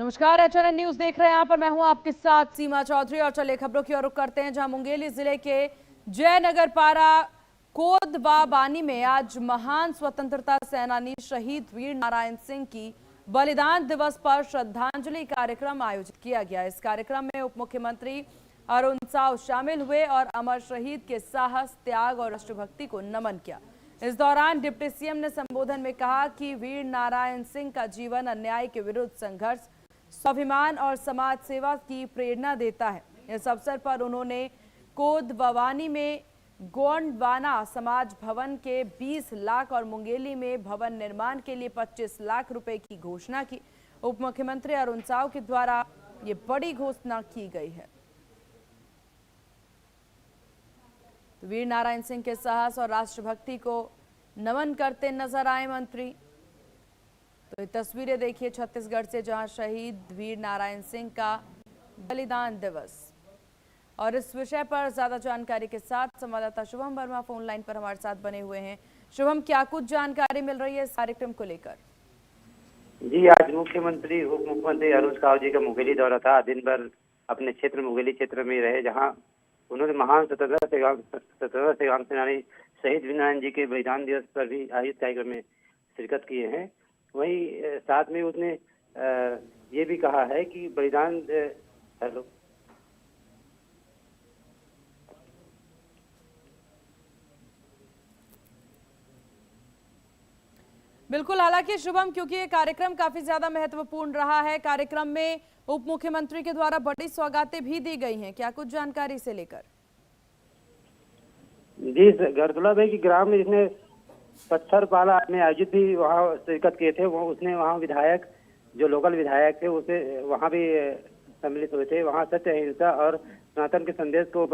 नमस्कार, HNN news देख रहे हैं। यहाँ पर मैं हूं आपके साथ सीमा चौधरी और चलिए खबरों की ओर रुख करते हैं, जहां मुंगेली जिले के जयनगर पारा कोदवाबानी में आज महान स्वतंत्रता सेनानी शहीद वीर नारायण सिंह की बलिदान दिवस पर श्रद्धांजलि कार्यक्रम आयोजित किया गया। इस कार्यक्रम में उप मुख्यमंत्री अरुण साव शामिल हुए और अमर शहीद के साहस, त्याग और राष्ट्रभक्ति को नमन किया। इस दौरान डिप्टी सीएम ने संबोधन में कहा कि वीर नारायण सिंह का जीवन अन्याय के विरुद्ध संघर्ष, स्वाभिमान और समाज सेवा की प्रेरणा देता है। इस अवसर पर उन्होंने कोदवाबानी में गोंडवाना समाज भवन के 20 लाख और मुंगेली में भवन निर्माण के लिए 25 लाख रुपए की घोषणा की। उप मुख्यमंत्री अरुण साव के द्वारा ये बड़ी घोषणा की गई है। तो वीर नारायण सिंह के साहस और राष्ट्रभक्ति को नमन करते नजर आए मंत्री। तो ये तस्वीरें देखिए छत्तीसगढ़ से, जहां शहीद वीर नारायण सिंह का बलिदान दिवस। और इस विषय पर ज्यादा जानकारी के साथ संवाददाता शुभम वर्मा फोन लाइन पर हमारे साथ बने हुए हैं। शुभम, क्या कुछ जानकारी मिल रही है इस कार्यक्रम को लेकर? जी, आज मुख्यमंत्री उप मुख्यमंत्री अरुण साव जी का मुंगेली दौरा था। दिन भर अपने क्षेत्र मुंगेली क्षेत्र में रहे, जहां उन्होंने महान स्वतंत्रता संग्राम सेनानी शहीद वीर नारायण जी के बलिदान दिवस पर भी आयोजित कार्यक्रम में शिरकत किए हैं। वहीं साथ में उसने ये भी कहा है कि बलिदान हेलो बिल्कुल, हालांकि शुभम, क्योंकि ये कार्यक्रम काफी ज्यादा महत्वपूर्ण रहा है, कार्यक्रम में उप मुख्यमंत्री के द्वारा बड़ी सौगातें भी दी गई हैं, क्या कुछ जानकारी से लेकर? जी, गौरतलब है कि ग्राम में जिसने पत्थरपाला में आयोजित भी वहाँ शिरकत किए थे, वो उसने वहाँ विधायक जो लोकल विधायक थे उसे वहाँ भी सम्मिलित हुए थे। वहाँ सत्य, अहिंसा और सनातन के संदेश को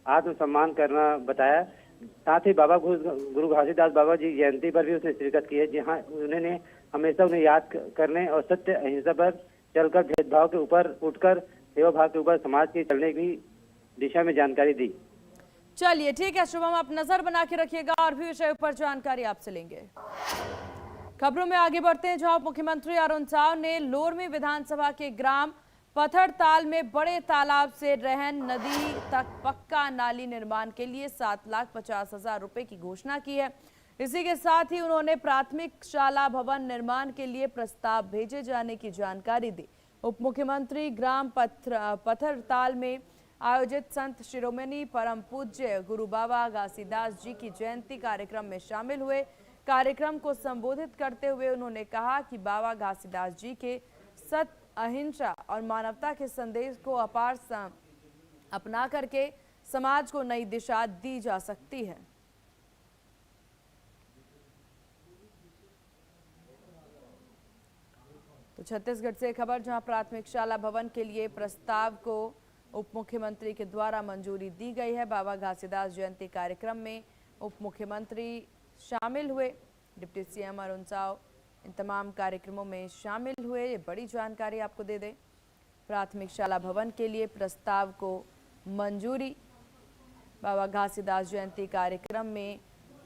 आत्मसम्मान करना बताया। साथ ही बाबा गुरु घासीदास बाबा जी जयंती पर भी उसने शिरकत की है, जहाँ उन्होंने हमेशा उन्हें याद करने और सत्य अहिंसा पर चलकर भेदभाव के ऊपर उठकर सेवा भाव के ऊपर समाज की चलने की दिशा में जानकारी दी। चलिए ठीक है शुभम, आप नजर बना के रखिएगा और भी विषय पर जानकारी आपसे लेंगे। खबरों में आगे बढ़ते हैं, जहां मुख्यमंत्री अरुण साव ने लोरमी विधानसभा के ग्राम पत्थरताल में बड़े तालाब से रहन नदी तक पक्का नाली निर्माण के लिए 7,50,000 रुपए की घोषणा की है। इसी के साथ ही उन्होंने प्राथमिक शाला भवन निर्माण के लिए प्रस्ताव भेजे जाने की जानकारी दी। उप मुख्यमंत्री ग्राम पत्थरताल में आयोजित संत शिरोमणि परम पूज्य गुरु बाबा घासीदास जी की जयंती कार्यक्रम में शामिल हुए। कार्यक्रम को संबोधित करते हुए उन्होंने कहा कि बाबा घासीदास जी के सत्य, अहिंसा और मानवता के संदेश को अपना करके समाज को नई दिशा दी जा सकती है। तो छत्तीसगढ़ से खबर, जहां प्राथमिक शाला भवन के लिए प्रस्ताव को उप मुख्यमंत्री के द्वारा मंजूरी दी गई है। बाबा घासीदास जयंती कार्यक्रम में उप मुख्यमंत्री शामिल हुए, डिप्टी सीएम अरुण साव इन तमाम कार्यक्रमों में शामिल हुए। ये बड़ी जानकारी आपको दे दें, प्राथमिक शाला भवन के लिए प्रस्ताव को मंजूरी। बाबा घासीदास जयंती कार्यक्रम में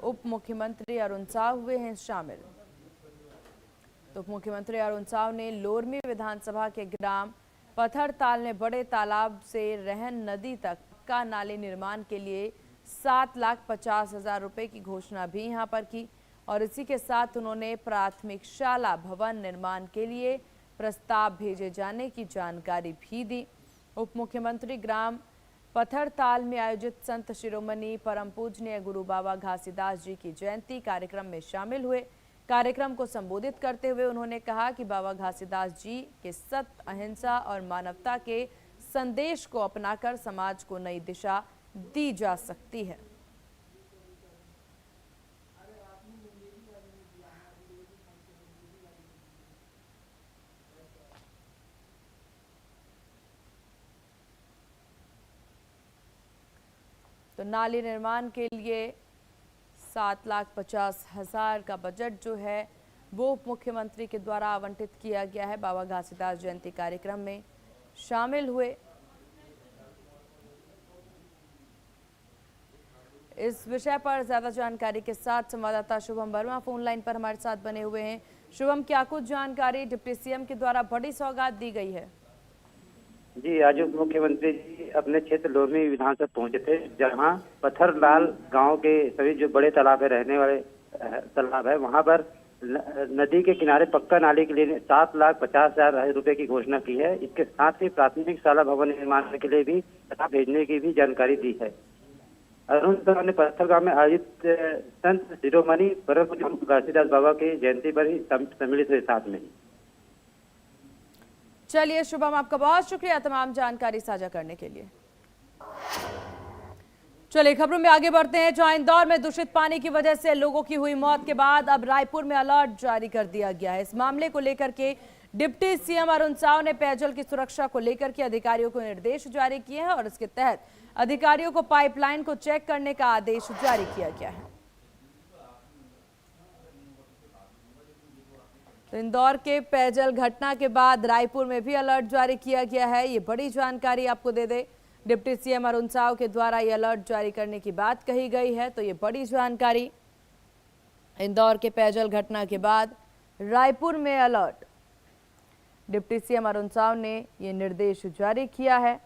उप मुख्यमंत्री अरुण साव हुए हैं शामिल। तो उप मुख्यमंत्री अरुण साव ने लोरमी विधानसभा के ग्राम पत्थरताल में बड़े तालाब से रहन नदी तक का नाले निर्माण के लिए 7,50,000 रुपए की घोषणा भी यहां पर की। और इसी के साथ उन्होंने प्राथमिक शाला भवन निर्माण के लिए प्रस्ताव भेजे जाने की जानकारी भी दी। उप मुख्यमंत्री ग्राम पत्थरताल में आयोजित संत शिरोमणि परम पूजनीय गुरु बाबा घासीदास जी की जयंती कार्यक्रम में शामिल हुए। कार्यक्रम को संबोधित करते हुए उन्होंने कहा कि बाबा घासीदास जी के सत्य, अहिंसा और मानवता के संदेश को अपनाकर समाज को नई दिशा दी जा सकती है। तो नाली निर्माण के लिए 7,50,000 का बजट जो है वो उप मुख्यमंत्री के द्वारा आवंटित किया गया है। बाबा घासीदास जयंती कार्यक्रम में शामिल हुए। इस विषय पर ज्यादा जानकारी के साथ संवाददाता शुभम वर्मा फोन लाइन पर हमारे साथ बने हुए हैं। शुभम, क्या कुछ जानकारी? डिप्टी सीएम के द्वारा बड़ी सौगात दी गई है। जी, आज उप मुख्यमंत्री जी अपने क्षेत्र लोरमी विधानसभा पहुंचे थे, जहां पत्थरलाल गांव के सभी जो बड़े तालाब है, रहने वाले तालाब है, वहां पर नदी के किनारे पक्का नाले के लिए 7,50,000 रुपए की घोषणा की है। इसके साथ ही प्राथमिक शाला भवन निर्माण के लिए भी पैसा भेजने की भी जानकारी दी है। अरुण साहब ने पत्थर गांव में आयोजित संत शिरोमणि परम पूज्य घासीदास बाबा की जयंती पर ही सम्मिलित हुए साथ में। चलिए शुभम, आपका बहुत शुक्रिया तमाम जानकारी साझा करने के लिए। चलिए खबरों में आगे बढ़ते हैं, जहां इंदौर में दूषित पानी की वजह से लोगों की हुई मौत के बाद अब रायपुर में अलर्ट जारी कर दिया गया है। इस मामले को लेकर के डिप्टी सीएम अरुण साव ने पेयजल की सुरक्षा को लेकर के अधिकारियों को निर्देश जारी किए हैं और इसके तहत अधिकारियों को पाइपलाइन को चेक करने का आदेश जारी किया गया है। तो इंदौर के पेयजल घटना के बाद रायपुर में भी अलर्ट जारी किया गया है। ये बड़ी जानकारी आपको दे दे, डिप्टी सीएम अरुण साव के द्वारा ये अलर्ट जारी करने की बात कही गई है। तो ये बड़ी जानकारी, इंदौर के पेयजल घटना के बाद रायपुर में alert, deputy CM Arun Sao ने ये निर्देश जारी किया है।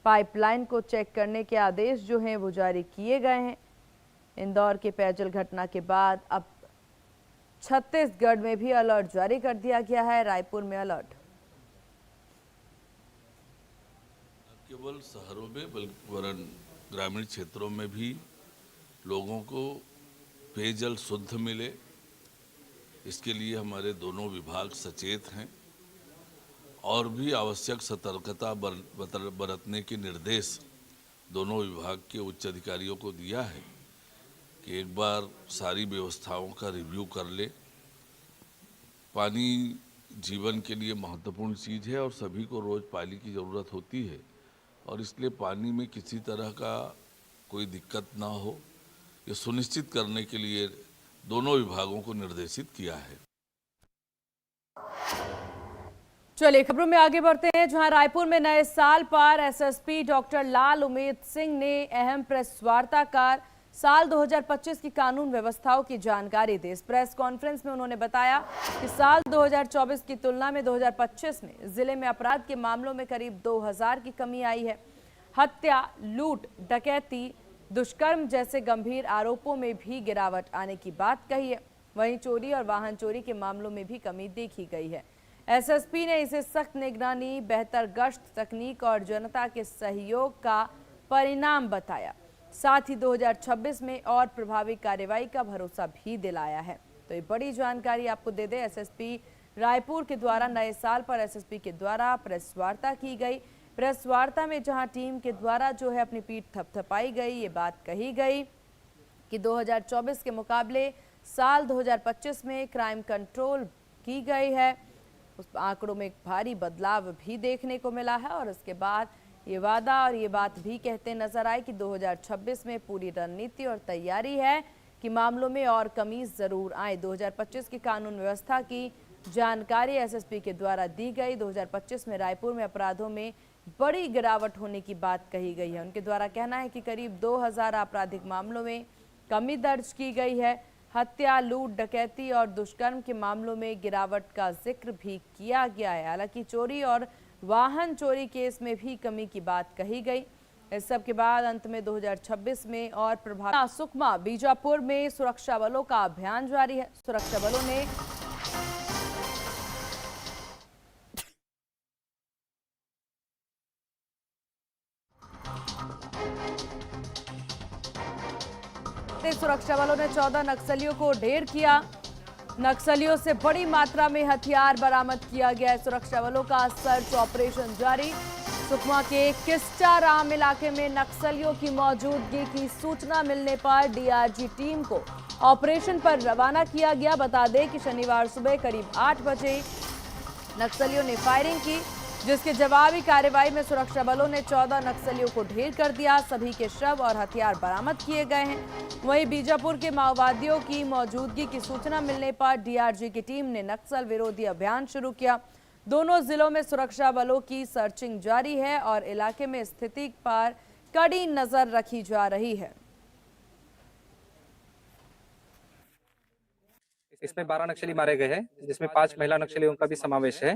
पाइपलाइन को चेक करने के आदेश जो हैं वो जारी किए गए हैं। इंदौर के पेयजल घटना के बाद अब छत्तीसगढ़ में भी अलर्ट जारी कर दिया गया है। रायपुर में अलर्ट केवल शहरों में बल्कि वरन ग्रामीण क्षेत्रों में भी लोगों को पेयजल शुद्ध मिले, इसके लिए हमारे दोनों विभाग सचेत हैं और भी आवश्यक सतर्कता बरतने के निर्देश दोनों विभाग के उच्च अधिकारियों को दिया है कि एक बार सारी व्यवस्थाओं का रिव्यू कर ले। पानी जीवन के लिए महत्वपूर्ण चीज़ है और सभी को रोज़ पानी की ज़रूरत होती है और इसलिए पानी में किसी तरह का कोई दिक्कत ना हो, ये सुनिश्चित करने के लिए दोनों विभागों को निर्देशित किया है। चलिए खबरों में आगे बढ़ते हैं, जहां रायपुर में नए साल पर एसएसपी डॉक्टर लाल उमेद सिंह ने अहम प्रेस वार्ता कर साल 2025 की कानून व्यवस्थाओं की जानकारी दी। इस प्रेस कॉन्फ्रेंस में उन्होंने बताया कि साल 2024 की तुलना में 2025 में जिले में अपराध के मामलों में करीब 2000 की कमी आई है। हत्या, लूट, डकैती, दुष्कर्म जैसे गंभीर आरोपों में भी गिरावट आने की बात कही है। वहीं चोरी और वाहन चोरी के मामलों में भी कमी देखी गई है। एसएसपी ने इसे सख्त निगरानी, बेहतर गश्त तकनीक और जनता के सहयोग का परिणाम बताया। साथ ही 2026 में और प्रभावी कार्रवाई का भरोसा भी दिलाया है। तो ये बड़ी जानकारी आपको दे दे, एसएसपी रायपुर के द्वारा नए साल पर एसएसपी के द्वारा प्रेस वार्ता की गई। प्रेस वार्ता में जहां टीम के द्वारा जो है अपनी पीठ थपथपाई गई, ये बात कही गई कि 2024 के मुकाबले साल 2025 में क्राइम कंट्रोल की गई है। उस आंकड़ों में एक भारी बदलाव भी देखने को मिला है और इसके बाद ये वादा और ये बात भी कहते नजर आए कि 2026 में पूरी रणनीति और तैयारी है कि मामलों में और कमी जरूर आए। 2025 की कानून व्यवस्था की जानकारी एसएसपी के द्वारा दी गई। 2025 में रायपुर में अपराधों में बड़ी गिरावट होने की बात कही गई है। उनके द्वारा कहना है कि करीब 2000 आपराधिक मामलों में कमी दर्ज की गई है। हत्या, लूट, डकैती और दुष्कर्म के मामलों में गिरावट का जिक्र भी किया गया है। हालांकि चोरी और वाहन चोरी केस में भी कमी की बात कही गई। इस सब के बाद अंत में 2026 में और प्रभावी सुकमा बीजापुर में सुरक्षा बलों का अभियान जारी है। सुरक्षा बलों ने सुरक्षा बलों ने 14 नक्सलियों को ढेर किया। नक्सलियों से बड़ी मात्रा में हथियार बरामद किया गया है। सुरक्षा बलों का सर्च ऑपरेशन जारी। सुकमा के किस्टाराम इलाके में नक्सलियों की मौजूदगी की सूचना मिलने पर डीआरजी टीम को ऑपरेशन पर रवाना किया गया। बता दें कि शनिवार सुबह करीब 8 बजे नक्सलियों ने फायरिंग की, जिसके जवाबी कार्रवाई में सुरक्षा बलों ने 14 नक्सलियों को ढेर कर दिया। सभी के शव और हथियार बरामद किए गए हैं। वहीं बीजापुर के माओवादियों की मौजूदगी की सूचना मिलने पर डीआरजी की टीम ने नक्सल विरोधी अभियान शुरू किया। दोनों जिलों में सुरक्षा बलों की सर्चिंग जारी है और इलाके में स्थिति पर कड़ी नजर रखी जा रही है। इसमें 12 नक्सली मारे गए हैं, जिसमें 5 महिला नक्सलियों का भी समावेश है।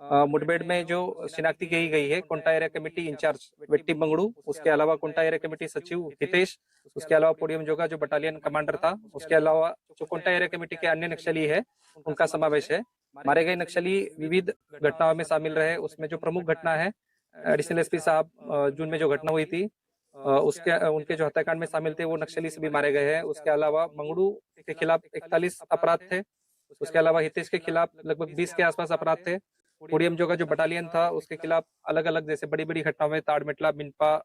मुठभेड़ में जो शिनाख्ती की गई है, Konta area committee in charge Vetti बंगड़ू, उसके अलावा कोंटा एरिया कमेटी सचिव हितेश, उसके अलावा पोडियम जोगा जो बटालियन कमांडर था, उसके अलावा जो कोंटा एरिया कमेटी के अन्य नक्सली है उनका समावेश है। मारे गए नक्सली विविध घटनाओं में शामिल रहे। उसमें जो प्रमुख घटना है, एडिशनल एसपी साहब जून में जो घटना हुई थी उसके उनके जो हत्याकांड में शामिल थे वो नक्सली से भी मारे गए हैं। उसके अलावा मंगड़ू के खिलाफ 41 अपराध थे। उसके अलावा हितेश के खिलाफ लगभग 20 के आसपास अपराध थे। पोडियम जोगा जो बटालियन था उसके खिलाफ अलग अलग जैसे बड़ी बड़ी घटनाओं में ताड़मेटला, मिनपा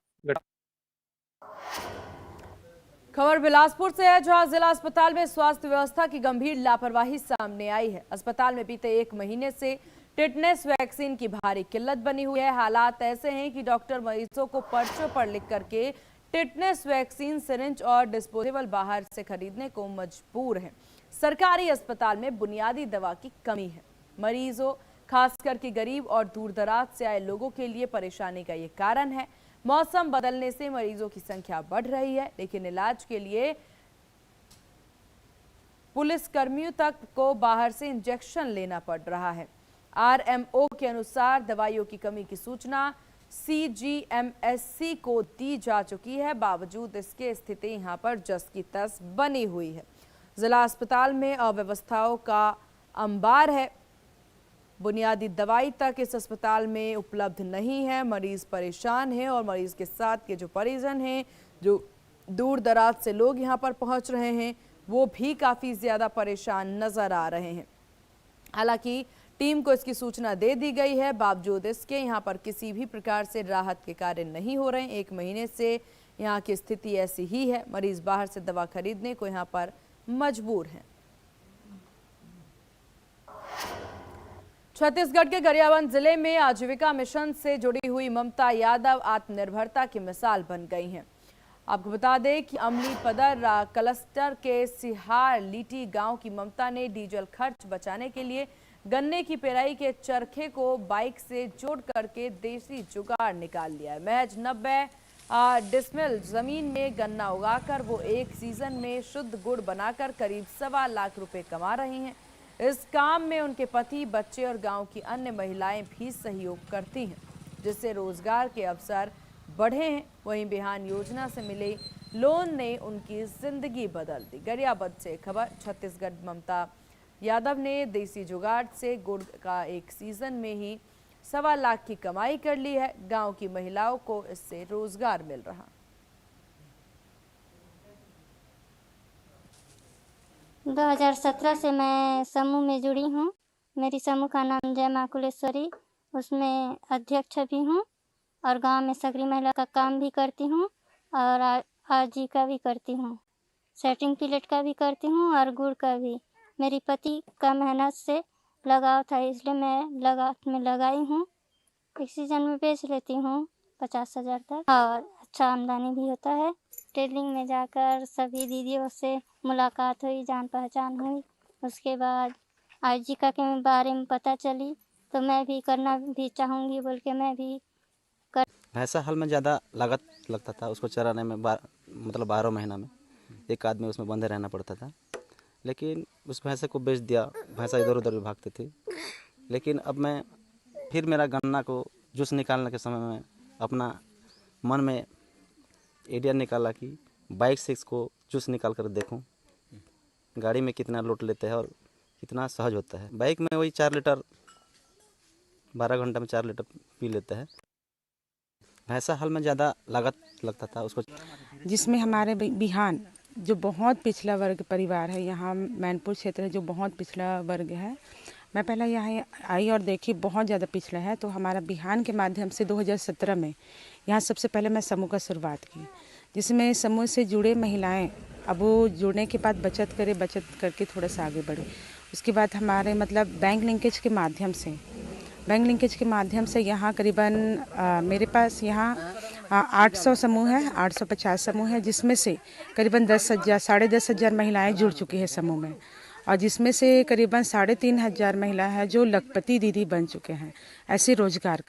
खबर बिलासपुर से है, जहां जिला अस्पताल में स्वास्थ्य व्यवस्था की गंभीर लापरवाही सामने आई है। अस्पताल में बीते 1 महीने से टिटनेस वैक्सीन की भारी किल्लत बनी हुई है। हालात ऐसे हैं कि डॉक्टर मरीजों को पर्चों पर लिख करके टिटनेस वैक्सीन सिरिंज और डिस्पोजेबल बाहर से खरीदने को मजबूर हैं। सरकारी अस्पताल में बुनियादी दवा की कमी है। मरीजों, खास करके गरीब और दूर दराज से आए लोगों के लिए परेशानी का ये कारण है। मौसम बदलने से मरीजों की संख्या बढ़ रही है, लेकिन इलाज के लिए पुलिस कर्मियों तक को बाहर से इंजेक्शन लेना पड़ रहा है। आरएमओ के अनुसार दवाइयों की कमी की सूचना सीजीएमएससी को दी जा चुकी है। बावजूद इसके स्थिति यहां पर जस की तस बनी हुई है। जिला अस्पताल में अव्यवस्थाओं का अंबार है। बुनियादी दवाई तक इस अस्पताल में उपलब्ध नहीं है। मरीज परेशान है और मरीज के साथ के जो परिजन हैं, जो दूर दराज से लोग यहां पर पहुंच रहे हैं, वो भी काफ़ी ज़्यादा परेशान नज़र आ रहे हैं। हालांकि टीम को इसकी सूचना दे दी गई है, बावजूद इसके यहां पर किसी भी प्रकार से राहत के कार्य नहीं हो रहे हैं। 1 महीने से यहां की स्थिति ऐसी ही है। मरीज बाहर से दवा खरीदने को यहां पर मजबूर हैं। छत्तीसगढ़ के गरियाबंद जिले में आजीविका मिशन से जुड़ी हुई ममता यादव आत्मनिर्भरता की मिसाल बन गई हैं। आपको बता दें कि अमली पदर क्लस्टर के सिहार लीटी गांव की ममता ने डीजल खर्च बचाने के लिए गन्ने की पेराई के चरखे को बाइक से जोड़ करके देसी जुगाड़ निकाल लिया है। महज 90 डिसमिल जमीन में गन्ना उगाकर वो एक सीजन में शुद्ध गुड़ बनाकर करीब 1.25 लाख रुपए कमा रही हैं। इस काम में उनके पति, बच्चे और गांव की अन्य महिलाएं भी सहयोग करती हैं, जिससे रोजगार के अवसर बढ़े हैं। वहीं बिहान योजना से मिले लोन ने उनकी जिंदगी बदल दी। गरियाबंद से खबर। छत्तीसगढ़ ममता यादव ने देसी जुगाड़ से गुड़ का एक सीजन में ही 1.25 लाख की कमाई कर ली है। गांव की महिलाओं को इससे रोजगार मिल रहा। 2017 से मैं समूह में जुड़ी हूँ। मेरी समूह का नाम जय मां कुलेश्वरी, उसमें अध्यक्ष भी हूँ और गांव में सक्रिय महिला का काम भी करती हूँ और आजीविका भी करती हूँ। सेटिंग प्लेट का भी करती हूँ और गुड़ का भी। मेरी पति का मेहनत से लगाव था, इसलिए मैं लगाव में लगाई हूँ। एक सीजन में बेच लेती हूँ 50,000 तक और अच्छा आमदनी भी होता है। ट्रेनिंग में जाकर सभी दीदियों से मुलाकात हुई, जान पहचान हुई। उसके बाद आजीविका के बारे में पता चली तो मैं भी करना भी चाहूँगी बोल के मैं भी भैंसा हाल में ज़्यादा लागत लगता था, उसको चराने में मतलब 12 महीना में एक आदमी उसमें बंधे रहना पड़ता था। लेकिन उस भैंसे को बेच दिया, भैंसा इधर उधर भी भागती थी। लेकिन अब मैं फिर मेरा गन्ना को जूस निकालने के समय में अपना मन में आइडिया निकाला कि बाइक से इसको जूस निकाल कर देखूं, गाड़ी में कितना लोड लेते हैं और कितना सहज होता है। बाइक में वही 4 लीटर 12 घंटे में 4 लीटर पी लेते हैं। भैंसा हाल में ज़्यादा लागत लगता था उसको, जिसमें हमारे बिहान जो बहुत पिछड़ा वर्ग परिवार है, यहाँ मैनपुर क्षेत्र है जो बहुत पिछड़ा वर्ग है। मैं पहले यहाँ आई और देखी बहुत ज़्यादा पिछड़ा है। तो हमारा बिहान के माध्यम से 2017 में यहाँ सबसे पहले मैं समूह का शुरुआत की, जिसमें समूह से जुड़े महिलाएं अब वो जुड़ने के बाद बचत करके थोड़ा सा आगे बढ़े। उसके बाद हमारे मतलब बैंक लिंकेज के माध्यम से यहाँ करीबन मेरे पास यहाँ 800 समूह है, 850 समूह है, जिसमें से करीबन 10,000 महिलाएं जुड़ चुकी है समूह में, और जिसमें से करीबन 3,500 महिला है जो लखपति दीदी बन चुके हैं ऐसे रोजगार।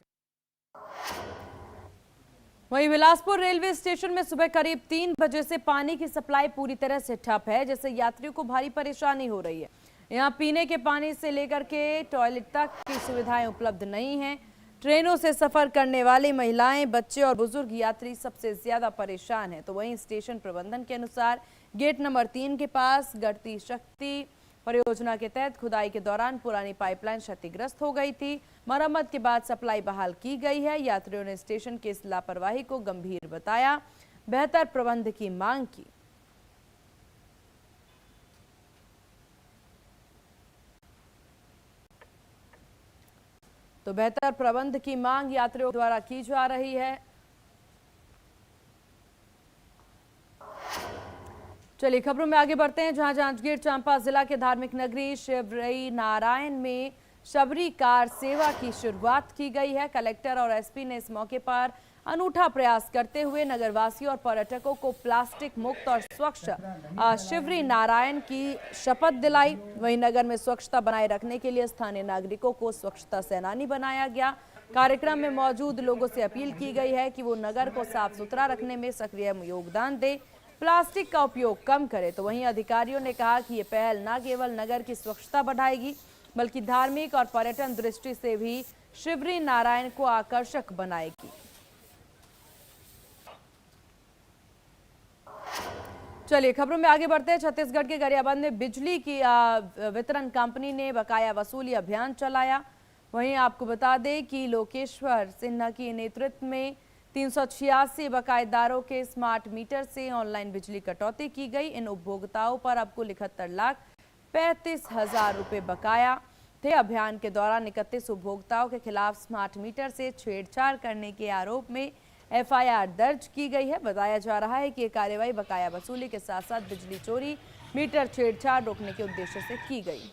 वहीं बिलासपुर रेलवे स्टेशन में सुबह करीब 3 बजे से पानी की सप्लाई पूरी तरह से ठप है, जिससे यात्रियों को भारी परेशानी हो रही है। यहाँ पीने के पानी से लेकर के टॉयलेट तक की सुविधाएं उपलब्ध नहीं हैं। ट्रेनों से सफर करने वाली महिलाएं, बच्चे और बुजुर्ग यात्री सबसे ज्यादा परेशान हैं। तो वहीं स्टेशन प्रबंधन के अनुसार गेट नंबर 3 के पास गढ़ती शक्ति परियोजना के तहत खुदाई के दौरान पुरानी पाइपलाइन क्षतिग्रस्त हो गई थी। मरम्मत के बाद सप्लाई बहाल की गई है। यात्रियों ने स्टेशन की इस लापरवाही को गंभीर बताया, बेहतर प्रबंध की मांग की। तो बेहतर प्रबंध की मांग यात्रियों द्वारा की जा रही है। चलिए खबरों में आगे बढ़ते हैं, जहां जांजगीर चांपा जिला के धार्मिक नगरी शिवरी नारायण में शबरी कार सेवा की शुरुआत की गई है। कलेक्टर और एसपी ने इस मौके पर अनूठा प्रयास करते हुए नगरवासियों और पर्यटकों को प्लास्टिक मुक्त और स्वच्छ शिवरी नारायण की शपथ दिलाई। वहीं नगर में स्वच्छता बनाए रखने के लिए स्थानीय नागरिकों को स्वच्छता सेनानी बनाया गया। कार्यक्रम में मौजूद लोगों से अपील की गई है कि वो नगर को साफ सुथरा रखने में सक्रिय योगदान दें, प्लास्टिक का उपयोग कम करें। तो वहीं अधिकारियों ने कहा कि ये पहल न केवल नगर की स्वच्छता बढ़ाएगी बल्कि धार्मिक और पर्यटन दृष्टि से भी शिवरी नारायण को आकर्षक बनाएगी। चलिए खबरों में आगे बढ़ते हैं। छत्तीसगढ़ के गरियाबंद में बिजली की वितरण कंपनी ने बकाया वसूली अभियान चलाया। वहीं आपको बता दें कि लोकेश्वर सिन्हा के नेतृत्व में 386 बकायेदारों के स्मार्ट मीटर से ऑनलाइन बिजली कटौती की गई। इन उपभोक्ताओं पर अब कुल 71,35,000 रुपये बकाया थे। अभियान के दौरान 31 उपभोक्ताओं के खिलाफ स्मार्ट मीटर से छेड़छाड़ करने के आरोप में एफआईआर दर्ज की गई है। बताया जा रहा है कि ये कार्रवाई बकाया वसूली के साथ साथ बिजली चोरी, मीटर छेड़छाड़ रोकने के उद्देश्य से की गई।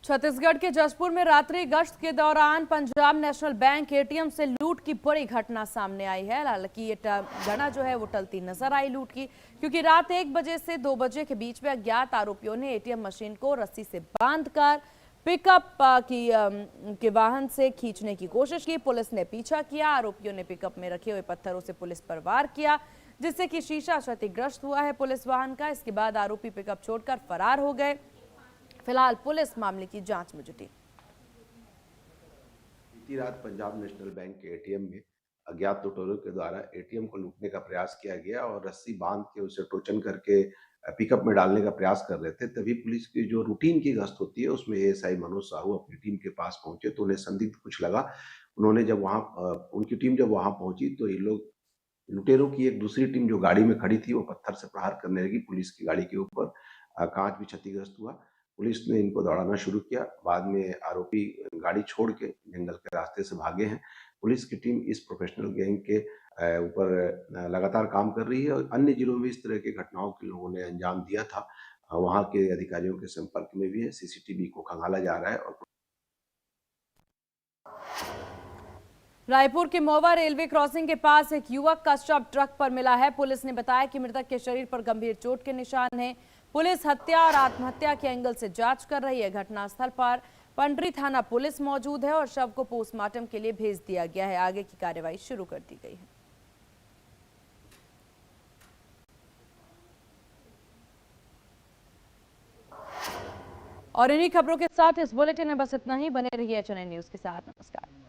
छत्तीसगढ़ के जशपुर में रात्रि गश्त के दौरान पंजाब नेशनल बैंक एटीएम से लूट की बड़ी घटना सामने आई है। हालांकि ये घटना जो है वो टलती नजर आई लूट की, क्योंकि रात 1 बजे से 2 बजे के बीच में अज्ञात आरोपियों ने एटीएम मशीन को रस्सी से बांधकर पिकअप के वाहन से खींचने की कोशिश की। पुलिस ने पीछा किया। आरोपियों ने पिकअप में रखे हुए पत्थरों से पुलिस पर वार किया, जिससे कि शीशा क्षतिग्रस्त हुआ है पुलिस वाहन का। इसके बाद आरोपी पिकअप छोड़कर फरार हो गए। फिलहाल पुलिस मामले की जांच में जुटी। बीती रात पंजाब नेशनल बैंक के एटीएम में अज्ञात लुटेरों के द्वारा एटीएम को लूटने का प्रयास किया गया और रस्सी बांध के उसे टोचन करके पिकअप में डालने का प्रयास कर रहे थे। तभी पुलिस की जो रूटीन की गश्त होती है उसमें एएसआई मनोज साहू अपनी टीम के पास पहुंचे तो उन्हें संदिग्ध कुछ लगा। उन्होंने जब उनकी टीम जब वहां पहुंची तो ये लोग लुटेरों की एक दूसरी टीम जो गाड़ी में खड़ी थी वो पत्थर से प्रहार करने लगी। पुलिस की गाड़ी के ऊपर कांच भी क्षतिग्रस्त हुआ। पुलिस ने इनको दौड़ाना शुरू किया। बाद में आरोपी गाड़ी छोड़ के जंगल के रास्ते से भागे हैं। पुलिस की टीम इस प्रोफेशनल गैंग के ऊपर लगातार काम कर रही है और अन्य जिलों में इस तरह की घटनाओं के लोगों ने अंजाम दिया था, वहां के अधिकारियों के संपर्क में भी है। सीसीटीवी को खंगाला जा रहा है। और रायपुर के महुआ रेलवे क्रॉसिंग के पास एक युवक का शव ट्रक पर मिला है। पुलिस ने बताया कि मृतक के शरीर पर गंभीर चोट के निशान हैं। पुलिस हत्या और आत्महत्या के एंगल से जांच कर रही है। घटनास्थल पर पंडरी थाना पुलिस मौजूद है और शव को पोस्टमार्टम के लिए भेज दिया गया है। आगे की कार्रवाई शुरू कर दी गई है। और इन्हीं खबरों के साथ इस बुलेटिन में बस इतना ही। बने रहिए HNI न्यूज के साथ। नमस्कार।